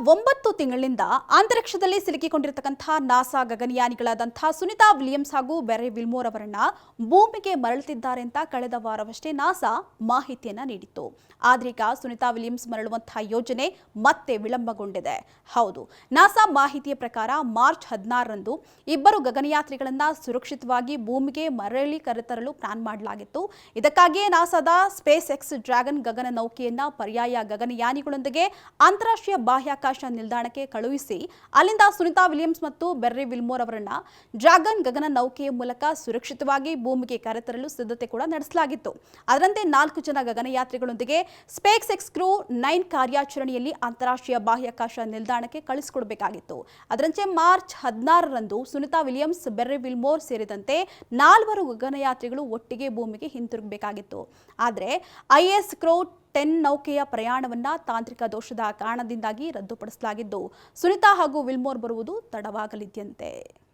9 ತಿಂಗಳಿಂದ ಅಂತರಿಕ್ಷದಲ್ಲಿ ಸಿಲುಕಿಕೊಂಡಿರತಕ್ಕಂತಹ NASA ಗಗನಯಾನಿಗಳಾದಂತಹ Sunita Williams ಹಾಗೂ berry Wilmore ಅವರನ್ನ ಭೂಮಿಗೆ ಮರಳುತ್ತಿದ್ದಾರೆ ಅಂತ ಕಳೆದ ವಾರವಷ್ಟೇ ನಾಸಾ ಮಾಹಿತಿಯನ್ನ ನೀಡಿತ್ತು. ಆದ್ರೀಗ ಸುನಿತಾ ವಿಲಿಯಮ್ಸ್ ಮರಳುವಂತಹ ಯೋಜನೆ ಮತ್ತೆ ವಿಳಂಬಗೊಂಡಿದೆ. ಹೌದು, ನಾಸಾ ಮಾಹಿತಿಯ ಪ್ರಕಾರ ಮಾರ್ಚ್ 16ರಂದು ಇಬ್ಬರು ಗಗನಯಾತ್ರಿಗಳನ್ನ ಸುರಕ್ಷಿತವಾಗಿ ಭೂಮಿಗೆ ಮರಳಿ ಕರೆತರಲು ಪ್ಲಾನ್ ಮಾಡಲಾಗಿತ್ತು. ಇದಕ್ಕಾಗಿಯೇ ನಾಸಾದ ಸ್ಪೇಸ್ ಎಕ್ಸ್ ಡ್ರ್ಯಾಗನ್ ಗಗನ ನೌಕೆಯನ್ನ ಪರ್ಯಾಯ ಗಗನಯಾನಿಗಳೊಂದಿಗೆ ಅಂತಾರಾಷ್ಟ್ರೀಯ ಬಾಹ್ಯಾಕಾಶ ನಿಲ್ದಾಣಕ್ಕೆ ಕಳುಹಿಸಿ ಅಲ್ಲಿಂದ ಸುನಿತಾ ವಿಲಿಯಮ್ಸ್ ಮತ್ತು ಬೆರ್ರಿ ವಿಲ್ಮೋರ್ ಅವರನ್ನ ಡ್ರ್ಯಾಗನ್ ಗಗನ ನೌಕೆಯ ಮೂಲಕ ಸುರಕ್ಷಿತವಾಗಿ ಭೂಮಿಗೆ ಕರೆತರಲು ಸಿದ್ಧತೆ ಕೂಡ ನಡೆಸಲಾಗಿತ್ತು. ಅದರಂತೆ 4 ಜನ ಗಗನಯಾತ್ರಿಗಳೊಂದಿಗೆ ಸ್ಪೇಸ್ ಎಕ್ಸ್ ಕ್ರೂ 9 ಕಾರ್ಯಾಚರಣೆಯಲ್ಲಿ ಅಂತಾರಾಷ್ಟ್ರೀಯ ಬಾಹ್ಯಾಕಾಶ ನಿಲ್ದಾಣಕ್ಕೆ ಕಳಿಸಿಕೊಡಬೇಕಾಗಿತ್ತು. ಅದರಂತೆ ಮಾರ್ಚ್ 16ರಂದು ಸುನಿತಾ ವಿಲಿಯಮ್ಸ್, ಬೆರ್ರಿ ವಿಲ್ಮೋರ್ ಸೇರಿದಂತೆ 4 ಗಗನಯಾತ್ರಿಗಳು ಒಟ್ಟಿಗೆ ಭೂಮಿಗೆ ಹಿಂತಿರುಗಬೇಕಾಗಿತ್ತು. ಆದರೆ ಐಎಸ್ ಕ್ರೂ 10 ನೌಕೆಯ ಪ್ರಯಾಣವನ್ನ ತಾಂತ್ರಿಕ ದೋಷದ ಕಾರಣದಿಂದಾಗಿ ರದ್ದುಪಡಿಸಲಾಗಿದ್ದು, ಸುನಿತಾ ಹಾಗೂ ವಿಲ್ಮೋರ್ ಬರುವುದು ತಡವಾಗಲಿದೆಯಂತೆ.